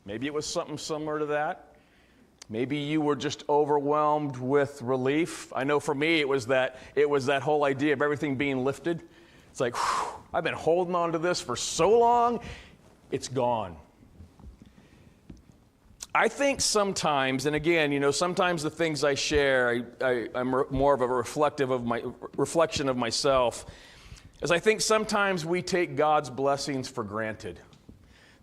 Maybe it was something similar to that. Maybe you were just overwhelmed with relief. I know for me it was that whole idea of everything being lifted. It's like, whew, I've been holding on to this for so long, it's gone. I think sometimes, and again, sometimes the things I share, I'm more of a reflection of myself, is I think sometimes we take God's blessings for granted.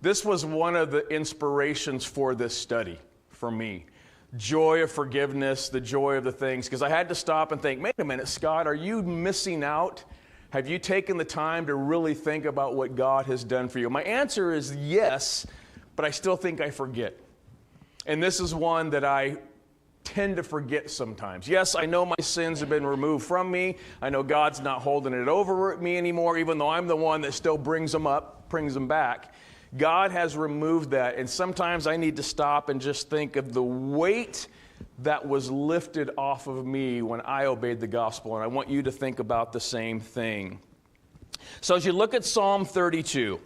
This was one of the inspirations for this study for me. Joy of forgiveness, the joy of the things, because I had to stop and think, wait a minute, Scott, are you missing out? Have you taken the time to really think about what God has done for you? My answer is yes, but I still think I forget. And this is one that I tend to forget sometimes. Yes, I know my sins have been removed from me. I know God's not holding it over me anymore, even though I'm the one that still brings them up, brings them back. God has removed that, and sometimes I need to stop and just think of the weight that was lifted off of me when I obeyed the gospel, and I want you to think about the same thing. So as you look at Psalm 32,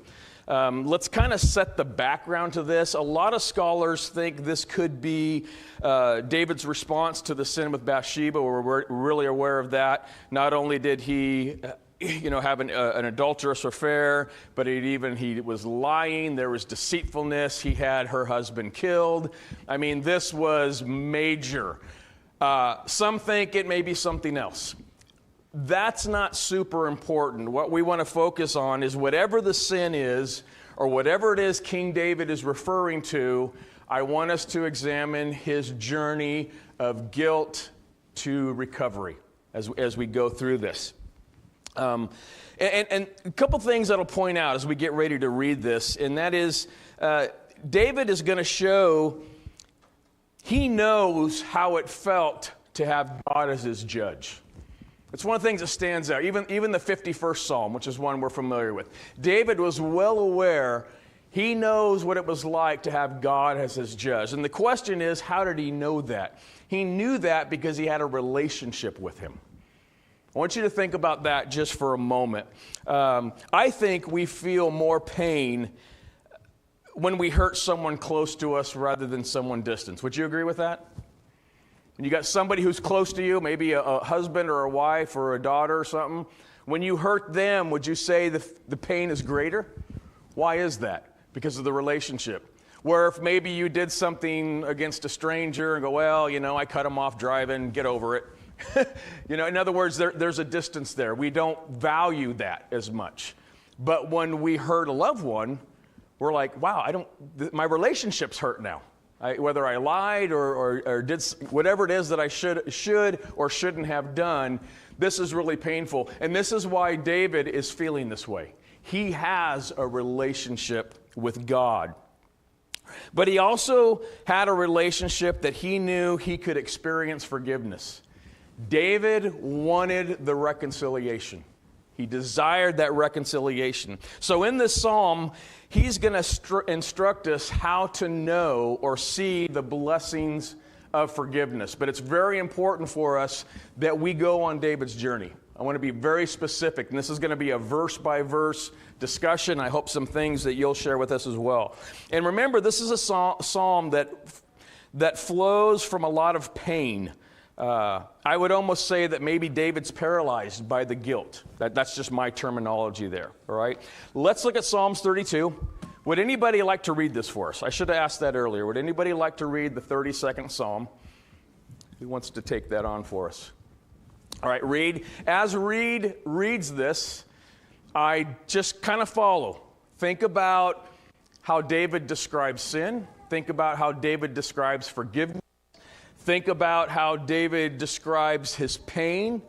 let's kind of set the background to this. A lot of scholars think this could be David's response to the sin with Bathsheba. We're really aware of that. Not only did he have an adulterous affair, but he was lying. There was deceitfulness. He had her husband killed. I mean, this was major. Some think it may be something else. That's not super important. What we want to focus on is whatever the sin is, or whatever it is King David is referring to, I want us to examine his journey of guilt to recovery as we go through this. And a couple things that I'll point out as we get ready to read this, and that is David is going to show he knows how it felt to have God as his judge. It's one of the things that stands out, even the 51st Psalm, which is one we're familiar with. David was well aware, he knows what it was like to have God as his judge. And the question is, how did he know that? He knew that because he had a relationship with him. I want you to think about that just for a moment. I think we feel more pain when we hurt someone close to us rather than someone distant. Would you agree with that? When you got somebody who's close to you, maybe a husband or a wife or a daughter or something, when you hurt them, would you say the pain is greater? Why is that? Because of the relationship. Where if maybe you did something against a stranger and go, well, I cut him off driving, get over it. In other words, there's a distance there. We don't value that as much. But when we hurt a loved one, we're like, wow, my relationship's hurt now. Whether I lied or did whatever it is that I should or shouldn't have done, this is really painful. And this is why David is feeling this way. He has a relationship with God. But he also had a relationship that he knew he could experience forgiveness. David wanted the reconciliation. He desired that reconciliation. So in this psalm, he's going to instruct us how to know or see the blessings of forgiveness. But it's very important for us that we go on David's journey. I want to be very specific, and this is going to be a verse-by-verse discussion. I hope some things that you'll share with us as well. And remember, this is a psalm that flows from a lot of pain. I would almost say that maybe David's paralyzed by the guilt. That's just my terminology there, all right? Let's look at Psalms 32. Would anybody like to read this for us? I should have asked that earlier. Would anybody like to read the 32nd Psalm? Who wants to take that on for us? All right, Reed. As Reed reads this, I just kind of follow. Think about how David describes sin. Think about how David describes forgiveness. Think about how David describes his pain.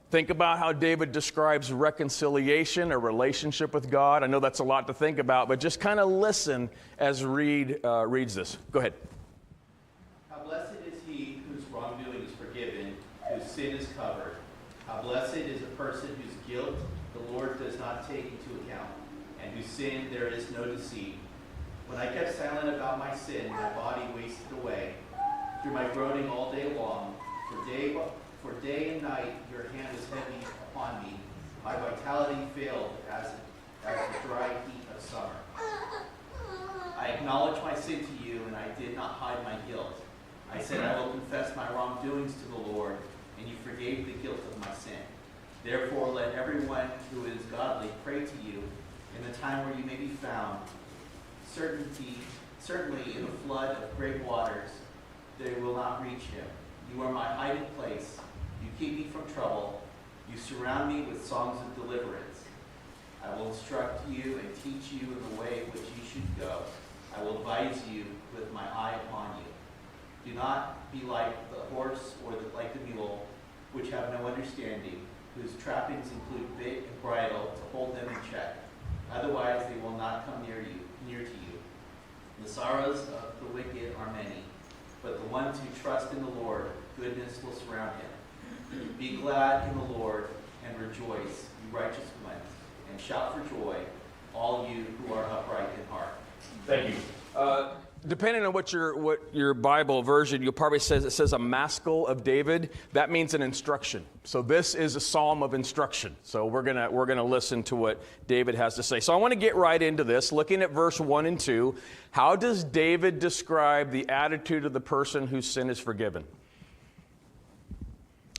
Think about how David describes reconciliation, a relationship with God. I know that's a lot to think about, but just kind of listen as Reed reads this. Go ahead. How blessed is he whose wrongdoing is forgiven, whose sin is covered. How blessed is a person whose guilt the Lord does not take into account, and whose sin there is no deceit. When I kept silent about my sin, my body wasted away through my groaning all day long. For day and night your hand was heavy upon me. My vitality failed as the dry heat of summer. I acknowledged my sin to you, and I did not hide my guilt. I said, I will confess my wrongdoings to the Lord, and you forgave the guilt of my sin. Therefore, let everyone who is godly pray to you in the time where you may be found. Certainly in the flood of great waters, they will not reach him. You are my hiding place. You keep me from trouble. You surround me with songs of deliverance. I will instruct you and teach you in the way which you should go. I will advise you with my eye upon you. Do not be like the horse or like the mule, which have no understanding, whose trappings include bit and bridle to hold them in check. Otherwise they will not come near to you. The sorrows of the wicked are many, but the ones who trust in the Lord, goodness will surround him. Be glad in the Lord and rejoice, you righteous ones, and shout for joy, all you who are upright in heart. Thank you. Depending on what your Bible version, you'll probably say it says a maskil of David. That means an instruction. So this is a psalm of instruction. So we're gonna listen to what David has to say. So I want to get right into this, looking at verse 1 and 2. How does David describe the attitude of the person whose sin is forgiven?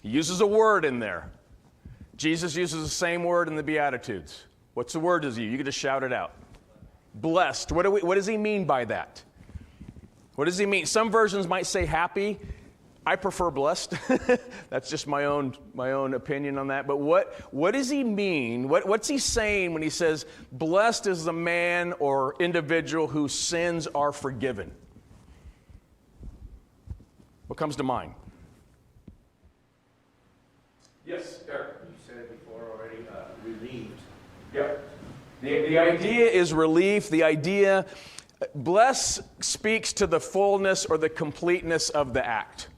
He uses a word in there. Jesus uses the same word in the Beatitudes. What's the word does he use? You can just shout it out. Blessed. What does he mean by that? What does he mean? Some versions might say happy. I prefer blessed. That's just my own opinion on that. But what does he mean? What's he saying when he says, blessed is the man or individual whose sins are forgiven? What comes to mind? Yes, Eric. You said it before already, relieved. Yep. The idea is relief. The idea, bless speaks to the fullness or the completeness of the act.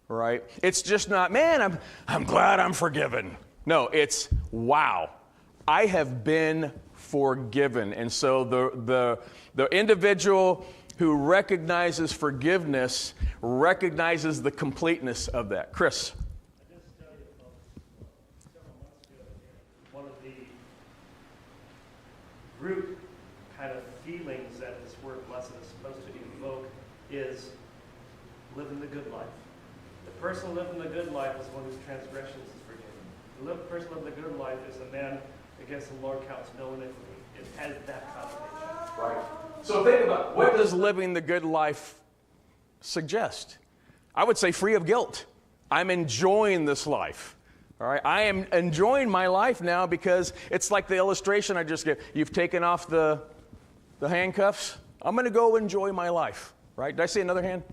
Right? It's just not, man, I'm glad I'm forgiven. No, it's, wow, I have been forgiven. And so the individual who recognizes forgiveness recognizes the completeness of that. Chris. I just studied several months ago, one of the root kind of feelings that this word blessed is supposed to evoke is living the good life. The person living the good life is one whose transgressions is forgiven. The person living the good life is the man against the Lord counts no iniquity. It has that connotation. Right. So think about, what does living the good life suggest? I would say free of guilt. I'm enjoying this life. All right, I am enjoying my life now because it's like the illustration I just gave. You've taken off the handcuffs. I'm going to go enjoy my life. Right? Did I see another hand?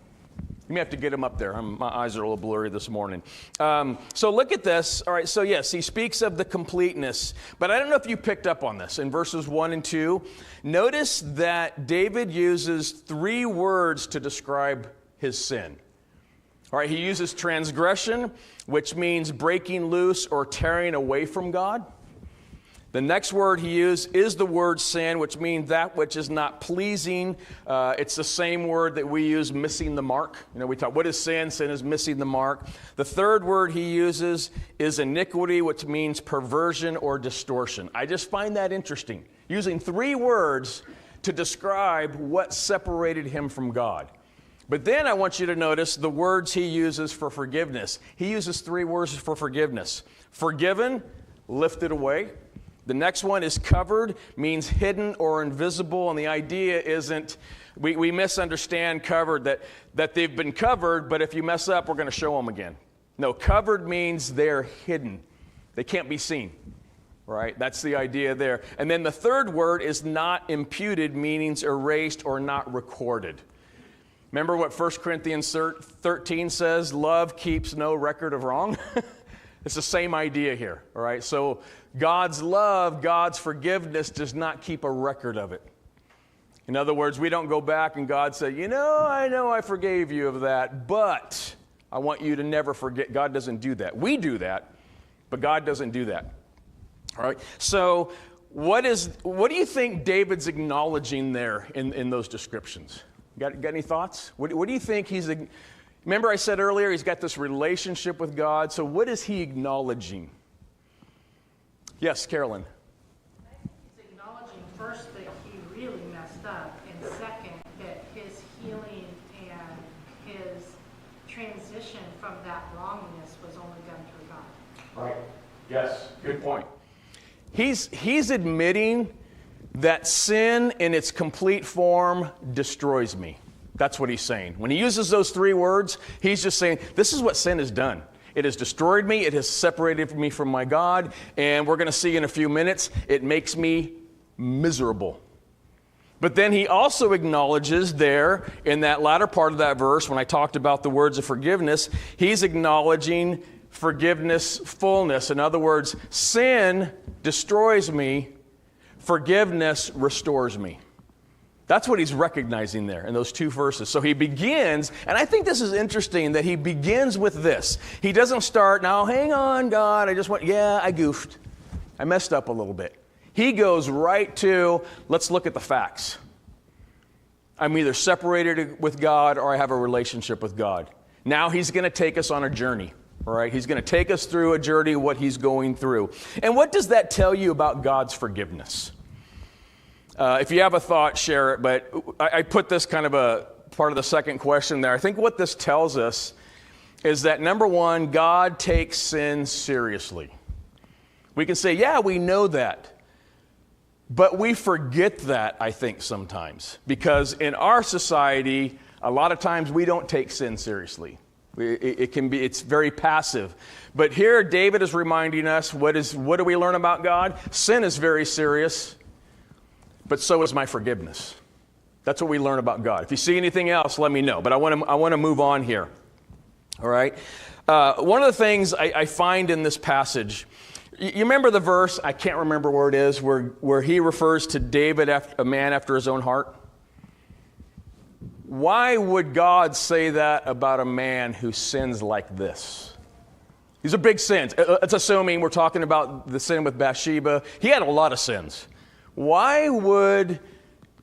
You may have to get him up there. My eyes are a little blurry this morning. So look at this. All right, so yes, he speaks of the completeness. But I don't know if you picked up on this in verses 1 and 2. Notice that David uses 3 words to describe his sin. All right, he uses transgression, which means breaking loose or tearing away from God. The next word he used is the word sin, which means that which is not pleasing. It's the same word that we use, missing the mark. You know, we talk, what is sin? Sin is missing the mark. The third word he uses is iniquity, which means perversion or distortion. I just find that interesting, using 3 words to describe what separated him from God. But then I want you to notice the words he uses for forgiveness. He uses 3 words for forgiveness. Forgiven, lifted away. The next one is covered, means hidden or invisible. And the idea isn't, we misunderstand covered, that they've been covered, but if you mess up, we're going to show them again. No, covered means they're hidden. They can't be seen. Right? That's the idea there. And then the third word is not imputed, means erased or not recorded. Remember what 1 Corinthians 13 says? Love keeps no record of wrong. It's the same idea here. All right? So God's love, God's forgiveness does not keep a record of it. In other words, we don't go back and God say, I know I forgave you of that, but I want you to never forget. God doesn't do that. We do that, but God doesn't do that. All right? So what do you think David's acknowledging there in those descriptions? Got any thoughts? What do you think remember I said earlier he's got this relationship with God, so what is he acknowledging? Yes, Carolyn. He's acknowledging first that he really messed up, and second transition from that wrongness was only done through God. Right. Yes. Good point. He's admitting that sin in its complete form destroys me. That's what he's saying. When he uses those three words, he's just saying, this is what sin has done. It has destroyed me. It has separated me from my God. And we're going to see in a few minutes, it makes me miserable. But then he also acknowledges there in that latter part of that verse, when I talked about the words of forgiveness, he's acknowledging forgiveness fullness. In other words, sin destroys me, forgiveness restores me. That's what he's recognizing there in those two verses. So he begins, and I think this is interesting that he begins with this. He doesn't start, now hang on, God, I goofed. I messed up a little bit. He goes right to, let's look at the facts. I'm either separated with God or I have a relationship with God. Now he's going to take us on a journey. All right, he's going to take us through a journey, what he's going through. And what does that tell you about God's forgiveness? If you have a thought, share it. But I put this kind of a part of the second question there. I think what this tells us is that, number one, God takes sin seriously. We can say, yeah, we know that. But we forget that, I think, sometimes. Because in our society, a lot of times we don't take sin seriously. It's very passive. But here David is reminding us, what do we learn about God? Sin is very serious, but so is my forgiveness. That's what we learn about God. If you see anything else, let me know. But I want to move on here. All right? One of the things I find in this passage, you remember the verse, I can't remember where it is, where he refers to David, a man after his own heart? Why would God say that about a man who sins like this? These are big sins. It's assuming we're talking about the sin with Bathsheba. He had a lot of sins. Why would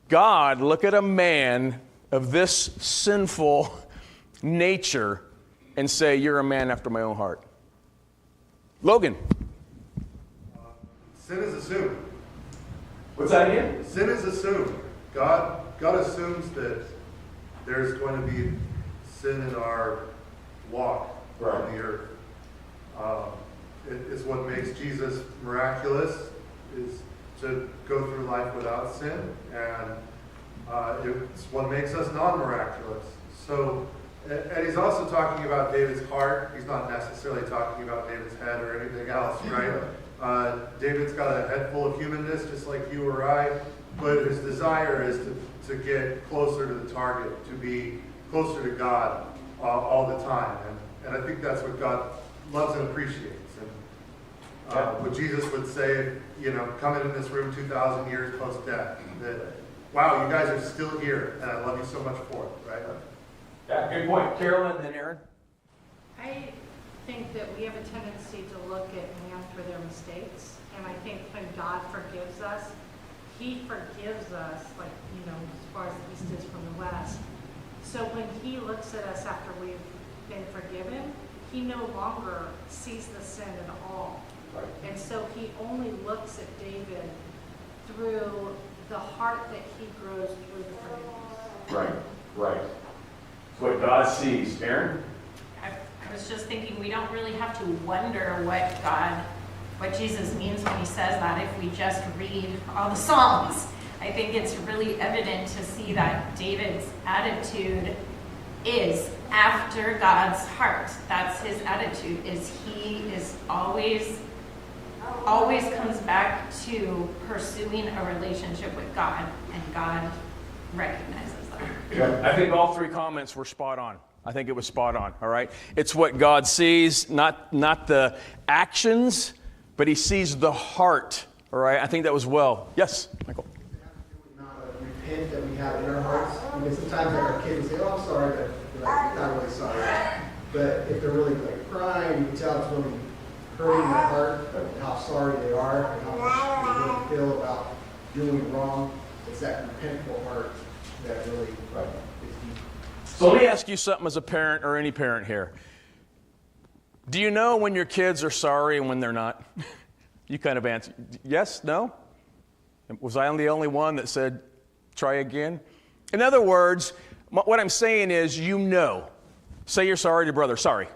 God look at a man of this sinful nature and say, you're a man after my own heart? Logan. Sin is assumed. What's that again? Sin is assumed. God assumes that there's going to be sin in our walk on the earth. It is what makes Jesus miraculous, is to go through life without sin, and it's what makes us non-miraculous. So, and he's also talking about David's heart. He's not necessarily talking about David's head or anything else, right? David's got a head full of humanness, just like you or I, but his desire is to get closer to the target, to be closer to God all the time. And I think that's what God loves and appreciates. And what Jesus would say, coming in this room 2,000 years post-death, that, wow, you guys are still here, and I love you so much for it, right? Yeah, good point. Carolyn and then Aaron. I think that we have a tendency to look at man for their mistakes, and I think when God forgives us, he forgives us, as far as the east is from the west. So when he looks at us after we've been forgiven, he no longer sees the sin at all. Right. And so he only looks at David through the heart that he grows through the forgiveness. Right. It's what God sees. Aaron? I was just thinking, we don't really have to wonder what Jesus means when he says that if we just read all the Psalms. I think it's really evident to see that David's attitude is after God's heart. That's his attitude, is he is always comes back to pursuing a relationship with God, and God recognizes that. Yeah. I think all three comments were spot on. I think it was spot on, all right? It's what God sees, not the actions, but he sees the heart, all right? I think that was well. Yes, Michael? Not repent that we have in our hearts. Because sometimes our kids say, oh, I'm sorry, but they're not really sorry. But if they're really crying, you can tell it's really hurting their heart, how sorry they are, and how much they really feel about doing wrong. It's that repentful heart that really is deep. So let me ask you something as a parent or any parent here. Do you know when your kids are sorry and when they're not? You kind of answer, yes, no? Was I the only one that said, try again? In other words, what I'm saying is, Say you're sorry to your brother. Sorry.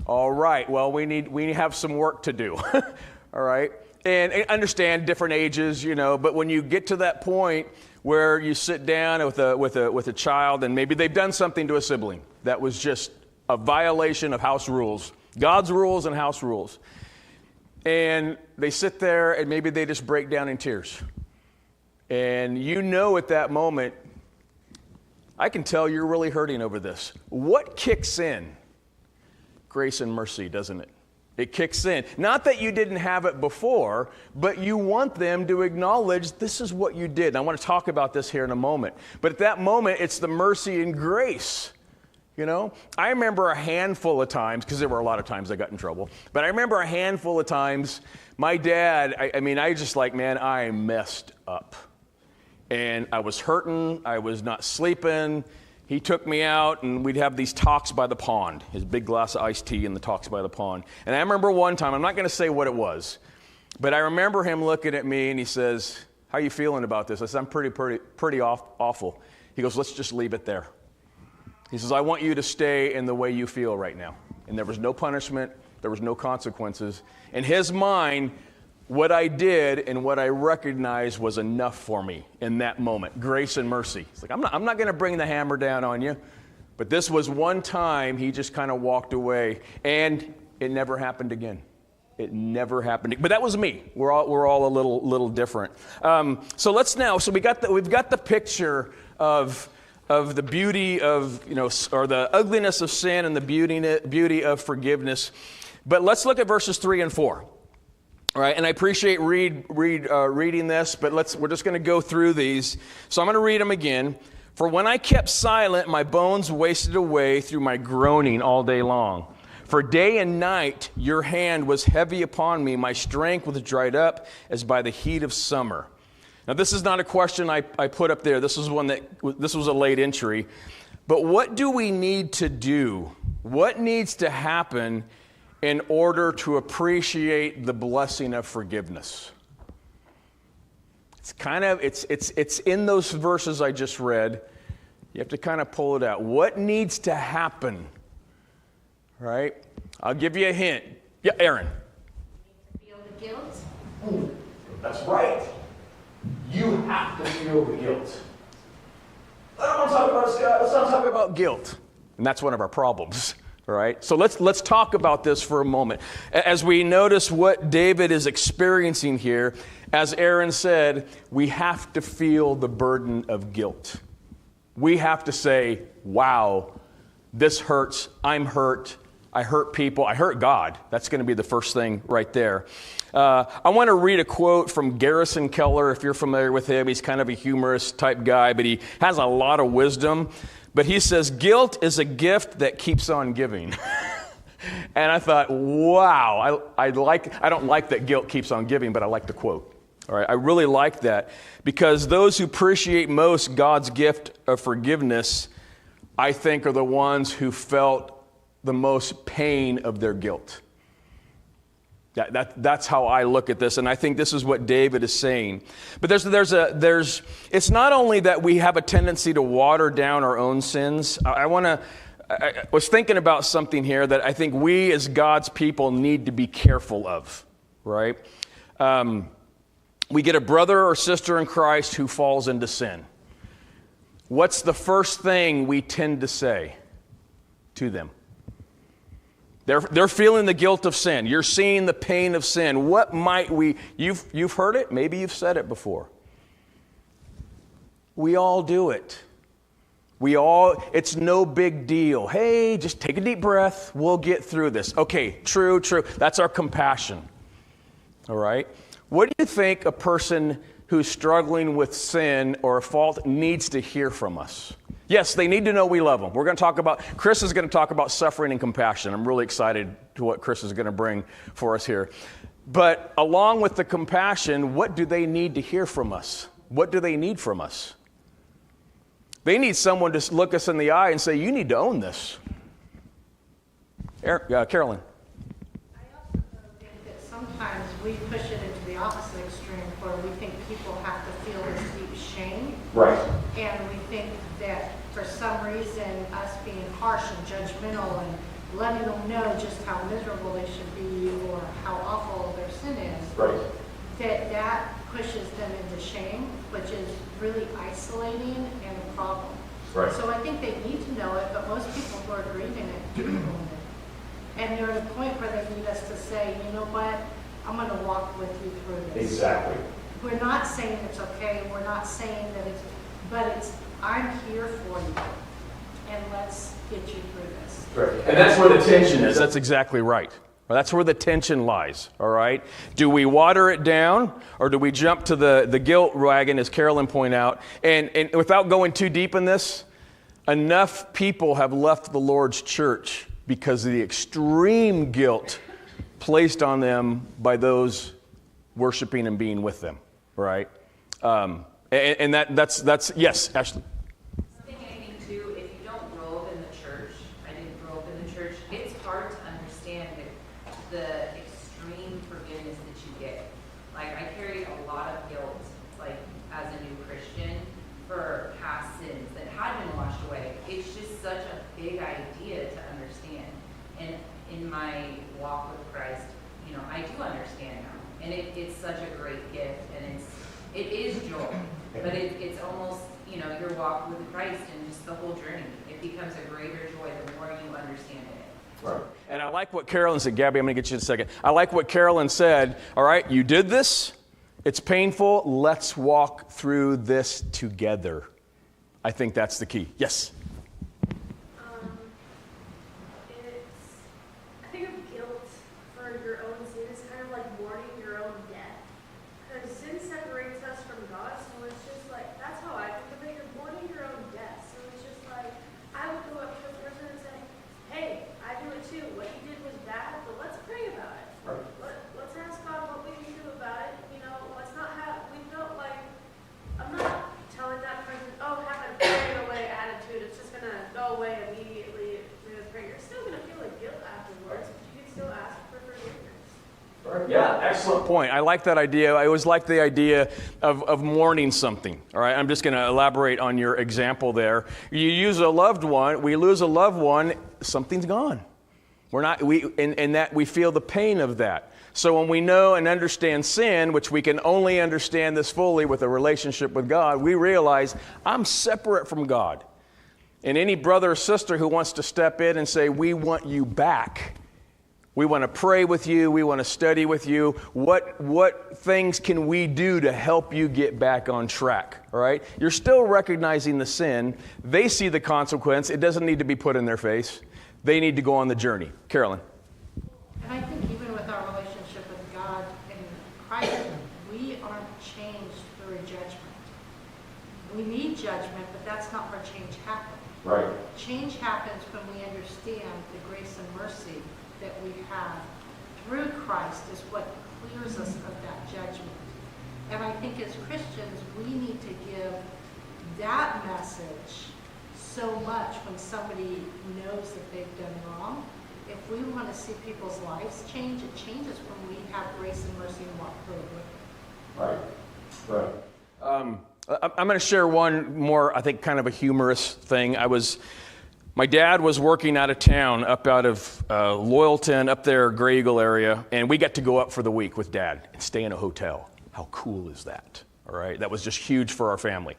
All right. Well, we have some work to do. All right. And understand different ages, but when you get to that point where you sit down with a child and maybe they've done something to a sibling that was just a violation of house rules, God's rules and house rules. And they sit there and maybe they just break down in tears. And at that moment, I can tell you're really hurting over this. What kicks in? Grace and mercy, doesn't it? It kicks in. Not that you didn't have it before, but you want them to acknowledge this is what you did. And I want to talk about this here in a moment. But at that moment, it's the mercy and grace. I remember a handful of times, because there were a lot of times I got in trouble, but I remember a handful of times my dad, I just I messed up. And I was hurting, I was not sleeping. He took me out and we'd have these talks by the pond, his big glass of iced tea and the talks by the pond. And I remember one time, I'm not going to say what it was, but I remember him looking at me and he says, "How you feeling about this?" I said, "I'm pretty awful." He goes, "Let's just leave it there." He says, "I want you to stay in the way you feel right now." And there was no punishment, there was no consequences. In his mind, what I did and what I recognized was enough for me in that moment. Grace and mercy. It's like, I'm not going to bring the hammer down on you. But this was one time he just kind of walked away. And it never happened again. It never happened. But that was me. We're all a little different. So we've got the picture of the beauty of, or the ugliness of sin and the beauty of forgiveness. But let's look at verses 3 and 4. All right, and I appreciate reading this, but we're just going to go through these. So I'm going to read them again. "For when I kept silent, my bones wasted away through my groaning all day long. For day and night your hand was heavy upon me. My strength was dried up as by the heat of summer." Now, this is not a question I put up there. This was a late entry. But what do we need to do? What needs to happen in order to appreciate the blessing of forgiveness? It's in those verses I just read. You have to kind of pull it out. What needs to happen? Right? I'll give you a hint. Yeah, Aaron. Feel the guilt. That's right. You have to feel the guilt. I don't want to talk about Scott. Let's not talk about guilt. And that's one of our problems. All right, so let's talk about this for a moment. As we notice what David is experiencing here, as Aaron said, we have to feel the burden of guilt. We have to say, wow, this hurts, I'm hurt, I hurt people, I hurt God. That's going to be the first thing right there. I want to read a quote from Garrison Keillor. If you're familiar with him, he's kind of a humorous type guy, but he has a lot of wisdom. But he says, "Guilt is a gift that keeps on giving." And I thought, wow, I don't like that guilt keeps on giving, but I like the quote. All right, I really like that, because those who appreciate most God's gift of forgiveness, I think, are the ones who felt the most pain of their guilt. That's how I look at this, and I think this is what David is saying. But it's not only that we have a tendency to water down our own sins. I was thinking about something here that I think we as God's people need to be careful of, right? We get a brother or sister in Christ who falls into sin. What's the first thing we tend to say to them? They're feeling the guilt of sin. You're seeing the pain of sin. What might you've heard it, maybe you've said it before. We all do it. It's no big deal. Hey, just take a deep breath. We'll get through this. Okay, true. That's our compassion. All right? What do you think a person who's struggling with sin or a fault needs to hear from us? Yes, they need to know we love them. Chris is going to talk about suffering and compassion. I'm really excited to what Chris is going to bring for us here. But along with the compassion, what do they need to hear from us? What do they need from us? They need someone to look us in the eye and say, you need to own this. Carolyn. I also think that sometimes we push it into the opposite extreme where we think people have to feel this deep shame. Right. And we think that for some reason, us being harsh and judgmental and letting them know just how miserable they should be or how awful their sin is, Right. that pushes them into shame, which is really isolating and a problem. Right. So I think they need to know it, but most people who are grieving it do know it. And they're at a point where they need us to say, you know what, I'm going to walk with you through this. Exactly. We're not saying it's okay, we're not saying that it's, but it's, I'm here for you, and let's get you through this. Right. And that's where the tension is. That's exactly right. That's where the tension lies, all right? Do we water it down, or do we jump to the guilt wagon, as Carolyn pointed out? And without going too deep in this, enough people have left the Lord's church because of the extreme guilt placed on them by those worshiping and being with them, right? And that's yes, Ashley. Something I think too, if you don't grow up in the church, I didn't grow up in the church, it's hard to understand the extreme forgiveness that you get. Like, I carried a lot of guilt, like, as a new Christian for past sins that had been washed away. It's just such a big idea to understand. And in my walk with Christ, you know, I do understand now. And it's such a great gift, and it is joy. But it's almost, you know, your walk with Christ and just the whole journey. It becomes a greater joy the more you understand it. Right. And I like what Carolyn said. Gabby, I'm going to get you in a second. I like what Carolyn said. All right, you did this. It's painful. Let's walk through this together. I think that's the key. Yes? I think of guilt for your own sin is kind of like mourning your own death. Because sin separates us from God, so it's just like, that's how I think of it. You're mourning your own death. So it's just like, I would go up to a person and say, hey, I do it too. What you did was bad, but let's pray about it. Right. Let's ask God what we can do about it. You know, let's not have, we don't like, I'm not telling that person, oh, have a pray away attitude. It's just going to go away immediately through the prayer. You're still going to feel like guilt afterwards, but you can still ask for forgiveness. Yeah, excellent point. I like that idea. I always like the idea of mourning something. All right, I'm just going to elaborate on your example there. You use a loved one, we lose a loved one, something's gone. In that we feel the pain of that. So when we know and understand sin, which we can only understand this fully with a relationship with God, we realize I'm separate from God. And any brother or sister who wants to step in and say, we want you back, we want to pray with you, we want to study with you, what things can we do to help you get back on track, all right? You're still recognizing the sin. They see the consequence. It doesn't need to be put in their face. They need to go on the journey. Carolyn. And I think even with our relationship with God and Christ, we aren't changed through judgment. We need judgment, but that's not where change happens. Right. Change happens when we understand the grace and mercy that we have through Christ is what clears us of that judgment. And I think as Christians, we need to give that message so much when somebody knows that they've done wrong. If we want to see people's lives change, it changes when we have grace and mercy and walk through it with them. Right. I'm going to share one more, I think, kind of a humorous thing. My dad was working out of town, up out of Loyalton, up there, Gray Eagle area, and we got to go up for the week with Dad and stay in a hotel. How cool is that? All right, that was just huge for our family.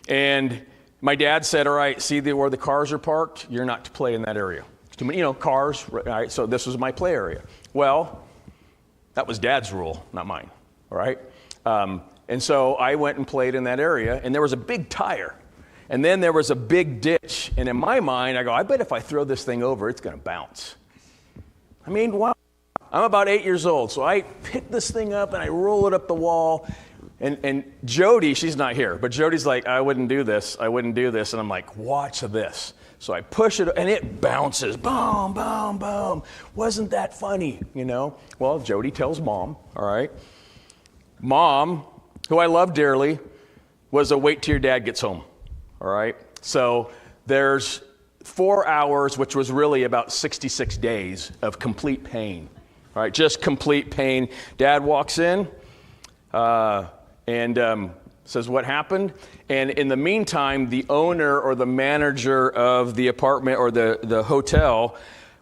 And my dad said, all right, see where the cars are parked? You're not to play in that area. Too many, cars, right? So this was my play area. Well, that was Dad's rule, not mine, all right? And so I went and played in that area, and there was a big tire. And then there was a big ditch. And in my mind, I go, I bet if I throw this thing over, it's going to bounce. I mean, wow. I'm about 8 years old, so I pick this thing up, and I roll it up the wall. And Jody, she's not here, but Jody's like, I wouldn't do this. And I'm like, watch this. So I push it, and it bounces. Boom, boom, boom. Wasn't that funny, Well, Jody tells Mom, all right? Mom, who I love dearly, was a wait till your dad gets home, all right? So there's 4 hours, which was really about 66 days of complete pain, all right? Just complete pain. Dad walks in, and says what happened. And in the meantime, the owner or the manager of the apartment or the hotel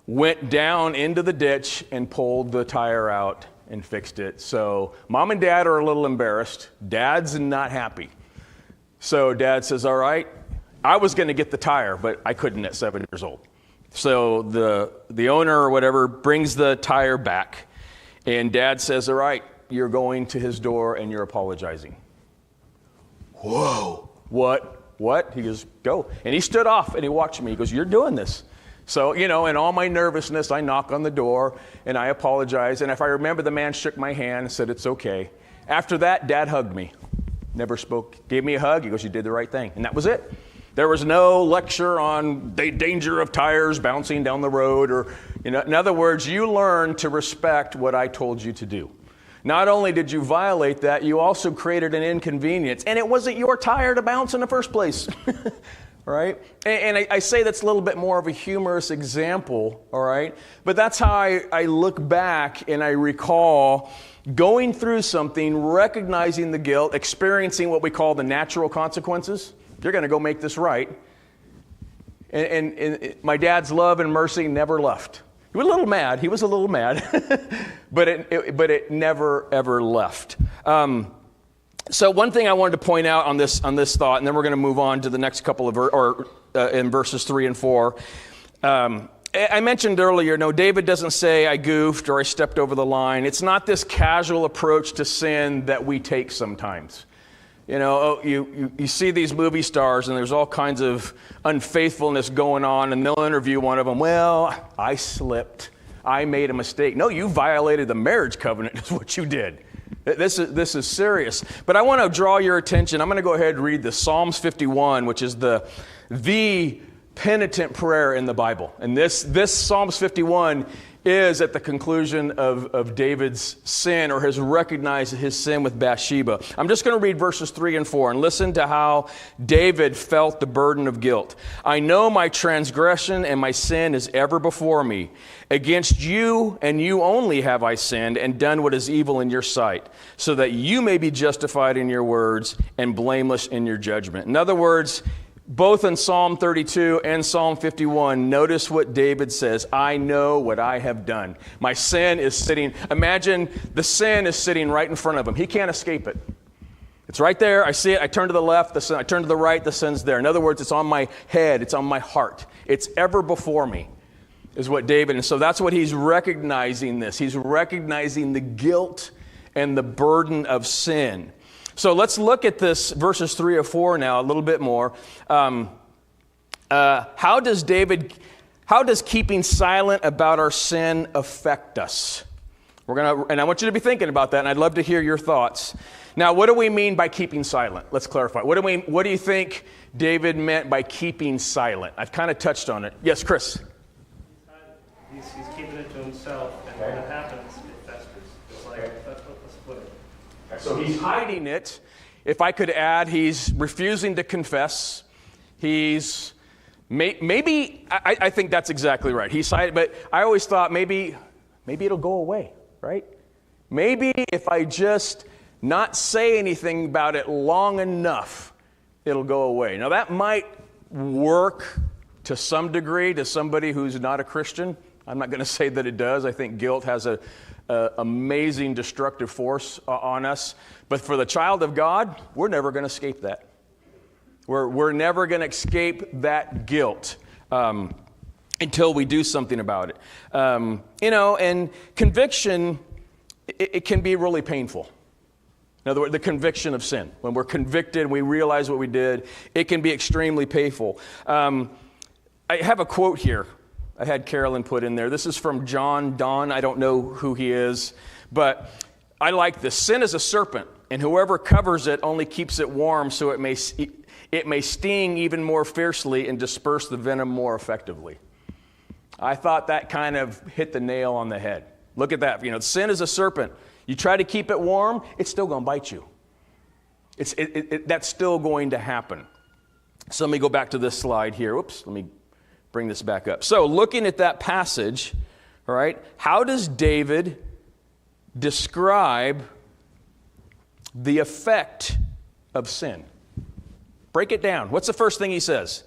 went down into the ditch and pulled the tire out and fixed it. So mom and dad are a little embarrassed. Dad's not happy. So dad says, all right, I was going to get the tire, but I couldn't at 7 years old. So the owner or whatever brings the tire back, and dad says, all right, you're going to his door and you're apologizing. Whoa, what? He goes, go. And he stood off and he watched me. He goes, you're doing this. So, in all my nervousness, I knock on the door and I apologize. And if I remember, the man shook my hand and said, it's okay. After that, dad hugged me. Never spoke, gave me a hug. He goes, you did the right thing. And that was it. There was no lecture on the danger of tires bouncing down the road or, in other words, you learn to respect what I told you to do. Not only did you violate that, you also created an inconvenience. And it wasn't your tire to bounce in the first place. Right? And I say that's a little bit more of a humorous example, all right? But that's how I look back and I recall going through something, recognizing the guilt, experiencing what we call the natural consequences. You're going to go make this right. And my dad's love and mercy never left. He was a little mad, but it never, ever left. So one thing I wanted to point out on this thought, and then we're going to move on to the next couple of in verses 3 and 4. I mentioned earlier, no, David doesn't say I goofed or I stepped over the line. It's not this casual approach to sin that we take sometimes. You see these movie stars and there's all kinds of unfaithfulness going on, and they'll interview one of them. Well, I slipped. I made a mistake. No, you violated the marriage covenant is what you did. This is serious. But I want to draw your attention. I'm going to go ahead and read the Psalms 51, which is the penitent prayer in the Bible. And this Psalms 51 is at the conclusion of David's sin, or has recognized his sin with Bathsheba. I'm just going to read verses 3 and 4 and listen to how David felt the burden of guilt. I know my transgression and my sin is ever before me. Against you and you only have I sinned and done what is evil in your sight, so that you may be justified in your words and blameless in your judgment. In other words, both in Psalm 32 and Psalm 51, notice what David says. I know what I have done. My sin is sitting, imagine the sin is sitting right in front of him. He can't escape it. It's right there. I see it. I turn to the left. The sin, I turn to the right. The sin's there. In other words, it's on my head. It's on my heart. It's ever before me, is what David, and so that's what he's recognizing this. He's recognizing the guilt and the burden of sin. So let's look at this verses 3 or 4 now a little bit more. How does keeping silent about our sin affect us? And I want you to be thinking about that, and I'd love to hear your thoughts. Now, what do we mean by keeping silent? Let's clarify. What do you think David meant by keeping silent? I've kind of touched on it. Yes, Chris. He's keeping it to himself, and when it happens, it festers. It's like, let's put it. So he's hiding it. If I could add, he's refusing to confess. He's maybe I think that's exactly right. He's hiding, but I always thought maybe it'll go away, right? Maybe if I just not say anything about it long enough, it'll go away. Now that might work to some degree to somebody who's not a Christian. I'm not going to say that it does. I think guilt has a amazing destructive force on us. But for the child of God, we're never going to escape that. We're never going to escape that guilt until we do something about it. And conviction, it can be really painful. In other words, the conviction of sin. When we're convicted and we realize what we did, it can be extremely painful. I have a quote here. I had Carolyn put in there. This is from John Donne. I don't know who he is, but I like this. Sin is a serpent, and whoever covers it only keeps it warm so it may sting even more fiercely and disperse the venom more effectively. I thought that kind of hit the nail on the head. Look at that. Sin is a serpent. You try to keep it warm, it's still going to bite you. That's still going to happen. So let me go back to this slide here. Oops, let me bring this back up. So looking at that passage, all right, how does David describe the effect of sin. Break it down. What's the first thing he says?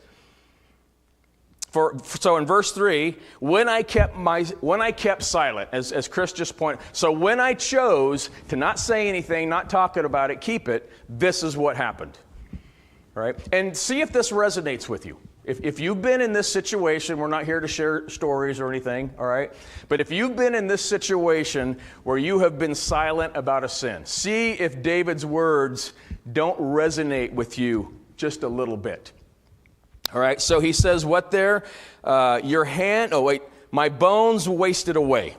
So in verse 3, when I kept silent, as Chris just pointed, so when I chose to not say anything, not talk about it, keep it, this is what happened. All right? And see if this resonates with you. If you've been in this situation, we're not here to share stories or anything, all right? But if you've been in this situation where you have been silent about a sin, see if David's words don't resonate with you just a little bit. All right, so he says what there? My bones wasted away.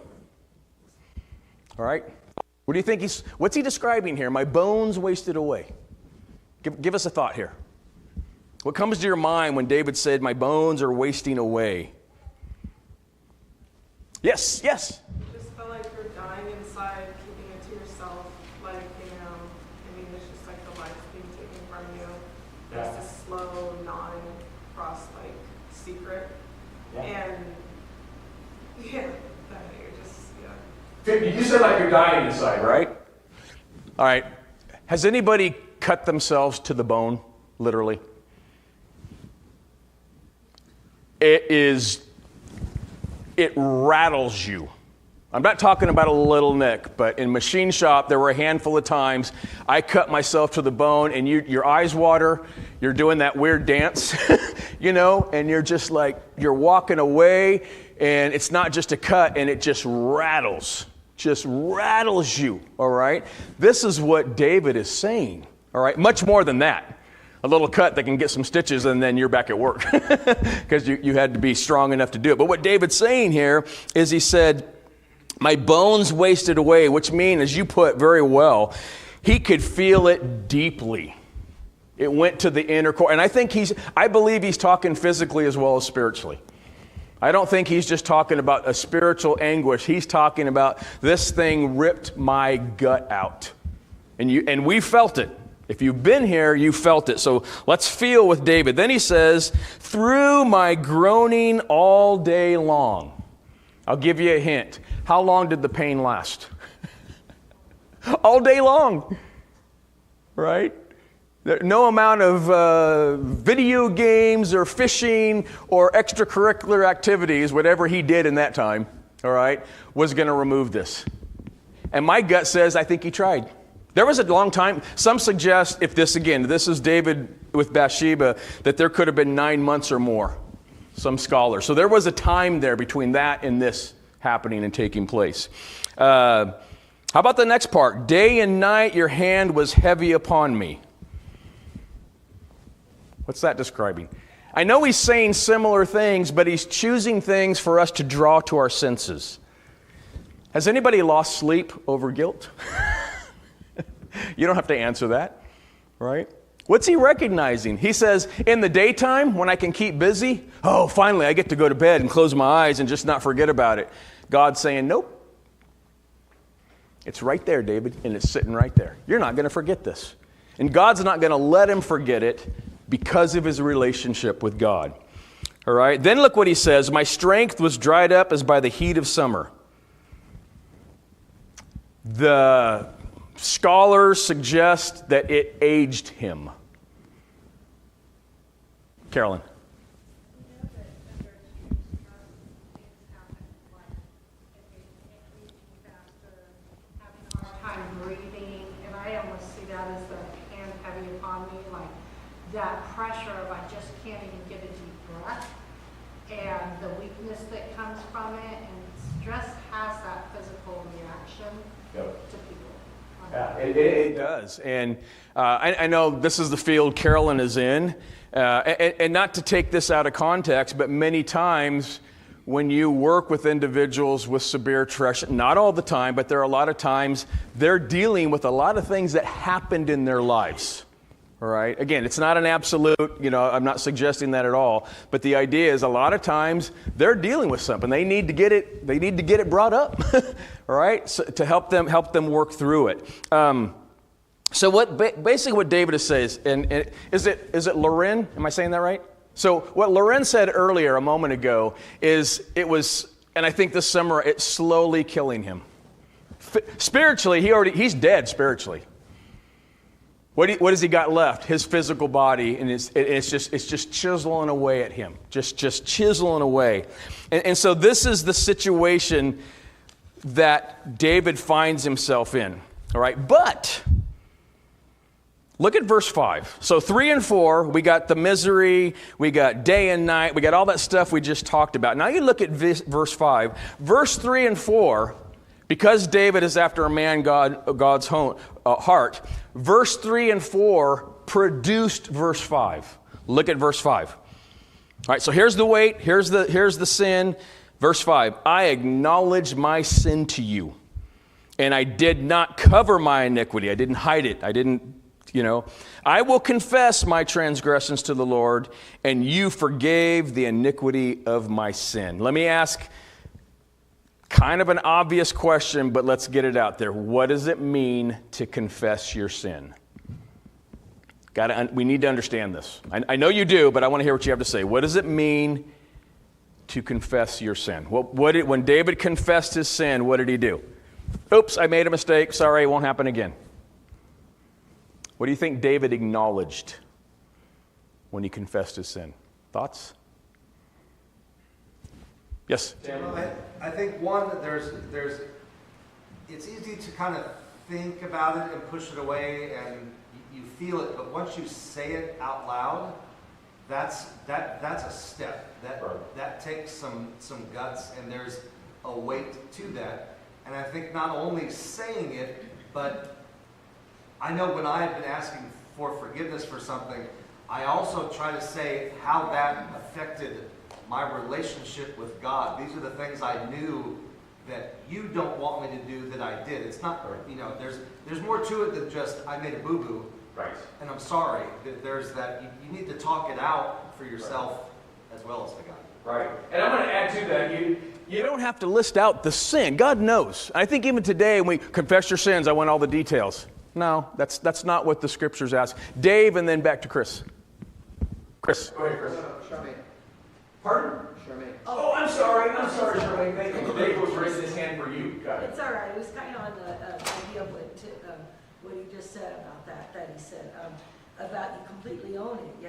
All right? What do you think what's he describing here? My bones wasted away. Give us a thought here. What comes to your mind when David said, my bones are wasting away? Yes. You just feel like you're dying inside, keeping it to yourself, like, it's just like the life's being taken from you. There's this slow, gnawing across, secret. Yeah. And, you're just, You said like you're dying inside, right? All right. Has anybody cut themselves to the bone, literally? It rattles you. I'm not talking about a little nick, but in machine shop, there were a handful of times I cut myself to the bone and your eyes water, you're doing that weird dance, and you're just like, you're walking away and it's not just a cut and it just rattles you, all right? This is what David is saying, all right? Much more than that. A little cut that can get some stitches and then you're back at work because you had to be strong enough to do it. But what David's saying here is he said, my bones wasted away, which means, as you put very well, he could feel it deeply. It went to the inner core. And I believe he's talking physically as well as spiritually. I don't think he's just talking about a spiritual anguish. He's talking about this thing ripped my gut out. And we felt it. If you've been here, you felt it. So let's feel with David. Then he says, through my groaning all day long. I'll give you a hint. How long did the pain last? All day long. Right? No amount of video games or fishing or extracurricular activities, whatever he did in that time, all right, was going to remove this. And my gut says I think he tried. There was a long time. Some suggest, this is David with Bathsheba, that there could have been 9 months or more, some scholars. So there was a time there between that and this happening and taking place. How about the next part? Day and night your hand was heavy upon me. What's that describing? I know he's saying similar things, but he's choosing things for us to draw to our senses. Has anybody lost sleep over guilt? You don't have to answer that, right? What's he recognizing? He says, in the daytime, when I can keep busy, finally I get to go to bed and close my eyes and just not forget about it. God's saying, nope. It's right there, David, and it's sitting right there. You're not going to forget this. And God's not going to let him forget it because of his relationship with God. All right? Then look what he says. My strength was dried up as by the heat of summer. The scholars suggest that it aged him. Carolyn. That pressure of I just can't even get a deep breath, and the weakness that comes from it, and stress has that physical reaction to people. Yeah, it does. And I know this is the field Carolyn is in, and not to take this out of context, but many times when you work with individuals with severe depression, not all the time, but there are a lot of times they're dealing with a lot of things that happened in their lives. All right. Again, it's not an absolute, I'm not suggesting that at all. But the idea is a lot of times they're dealing with something. They need to get it brought up. All right. So, to help them work through it. So basically what David says, and is it Loren? Am I saying that right? So what Loren said earlier a moment ago is and I think this summer, it's slowly killing him. Spiritually, he's dead spiritually. What has he got left? His physical body, and it's just chiseling away at him, just chiseling away. And so this is the situation that David finds himself in. All right, but look at verse 5. So 3 and 4, we got the misery, we got day and night, we got all that stuff we just talked about. Now you look at verse 5. Verse 3 and 4, because David is after a man God's heart, verse 3 and 4 produced verse 5. Look at verse 5. All right, so here's the weight, here's the sin. Verse 5, I acknowledge my sin to you, and I did not cover my iniquity. I didn't hide it. I didn't, I will confess my transgressions to the Lord, and you forgave the iniquity of my sin. Let me ask kind of an obvious question, but let's get it out there. What does it mean to confess your sin? We need to understand this. I know you do, but I want to hear what you have to say. What does it mean to confess your sin? When David confessed his sin, what did he do? Oops, I made a mistake. Sorry, it won't happen again. What do you think David acknowledged when he confessed his sin? Thoughts? Yes? I think one, it's easy to kind of think about it and push it away and you feel it, but once you say it out loud, that's a step. That takes some guts, and there's a weight to that. And I think not only saying it, but I know when I've been asking for forgiveness for something, I also try to say how that affected my relationship with God. These are the things I knew that you don't want me to do that I did. It's not, there's more to it than just I made a boo-boo. Right. And I'm sorry. There's that, you need to talk it out for yourself as well as for God. Right. And I'm going to add to that, you don't have to list out the sin. God knows. I think even today when we confess your sins, I want all the details. No, that's not what the scriptures ask. Dave, and then back to Chris. Chris. Go ahead, Chris. Charmaine. Pardon? Charmaine. Oh, I'm sorry, Charmaine. Thank you. Dave was raising his hand for you. Got it. It's all right. It was kind of on the idea of what he just said about that he said about you completely own it. You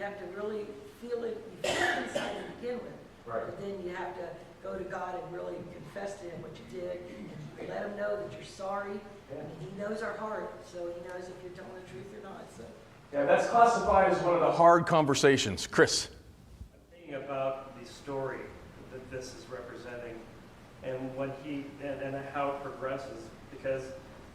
have to really feel it. You feel it inside to begin with. Right. But then you have to go to God and really confess to him what you did and let him know that you're sorry. Yeah. I mean, he knows our heart, so he knows if you're telling the truth or not. So. Yeah, that's classified as one of the hard conversations. Chris. I'm thinking about the story that this is representing and and how it progresses, because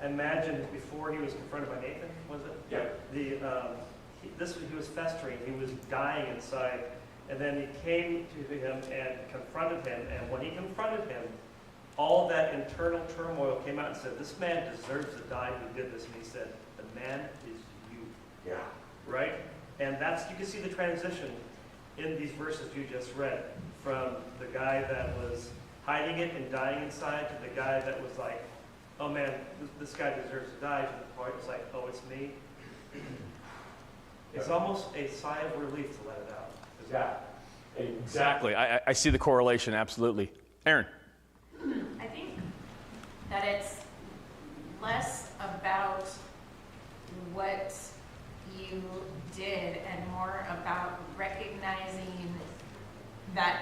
I imagine before he was confronted by Nathan, was it? Yeah. He was festering. He was dying inside. And then he came to him and confronted him. And when he confronted him, all that internal turmoil came out and said, this man deserves to die who did this. And he said, the man is you. Yeah. Right? And you can see the transition in these verses you just read, from the guy that was hiding it and dying inside to the guy that was like, oh man, this guy deserves to die, to the point it's like, oh, it's me. It's almost a sigh of relief to let it out. Yeah, exactly. I see the correlation, absolutely. Aaron. I think that it's less about what you did and more about recognizing that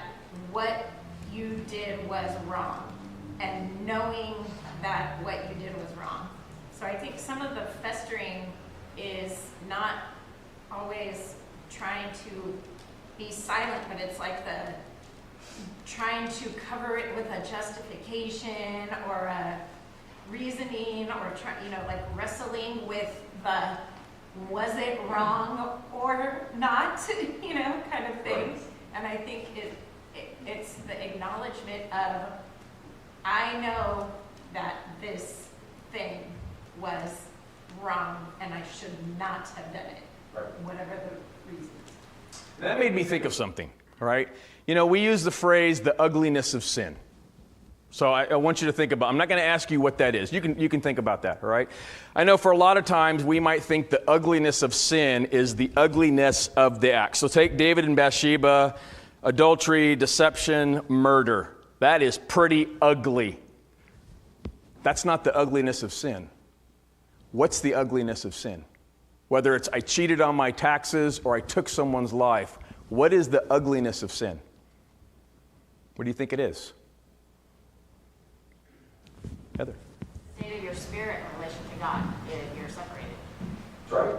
what you did was wrong and knowing that what you did was wrong. So I think some of the festering is not always trying to be silent, but it's like the trying to cover it with a justification or a reasoning or like wrestling with the was it wrong or not, kind of thing. Right. And I think it's the acknowledgement of I know that this thing was wrong and I should not have done it, right. Whatever the reasons. That made me think of something, all right? We use the phrase, the ugliness of sin. So I want you to think about, I'm not going to ask you what that is. You can think about that, all right? I know for a lot of times we might think the ugliness of sin is the ugliness of the act. So take David and Bathsheba, adultery, deception, murder. That is pretty ugly. That's not the ugliness of sin. What's the ugliness of sin? Whether it's I cheated on my taxes or I took someone's life, what is the ugliness of sin? What do you think it is? Heather. State of your spirit in relation to God, if you're separated. That's right.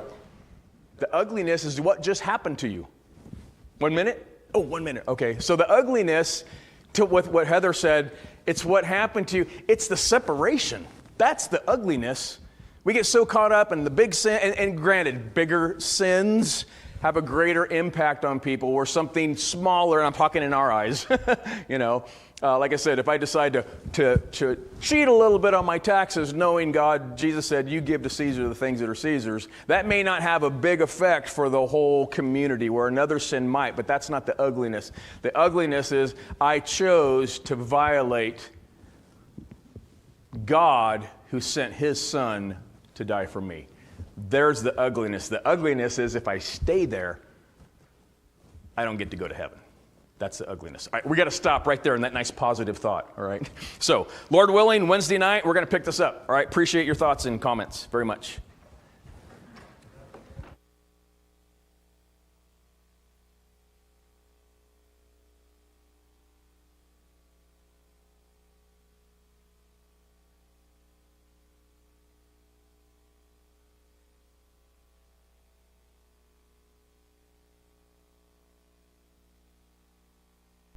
The ugliness is what just happened to you. 1 minute? Oh, 1 minute. Okay. So the ugliness, to what Heather said, it's what happened to you. It's the separation. That's the ugliness. We get so caught up in the big sin, and granted, bigger sins have a greater impact on people, or something smaller, and I'm talking in our eyes, like I said, if I decide to cheat a little bit on my taxes, knowing God, Jesus said, you give to Caesar the things that are Caesar's, that may not have a big effect for the whole community, where another sin might, but that's not the ugliness. The ugliness is I chose to violate God who sent his son to die for me. There's the ugliness. The ugliness is if I stay there, I don't get to go to heaven. That's the ugliness. All right, we got to stop right there in that nice positive thought, all right? So, Lord willing, Wednesday night, we're going to pick this up, all right? Appreciate your thoughts and comments very much.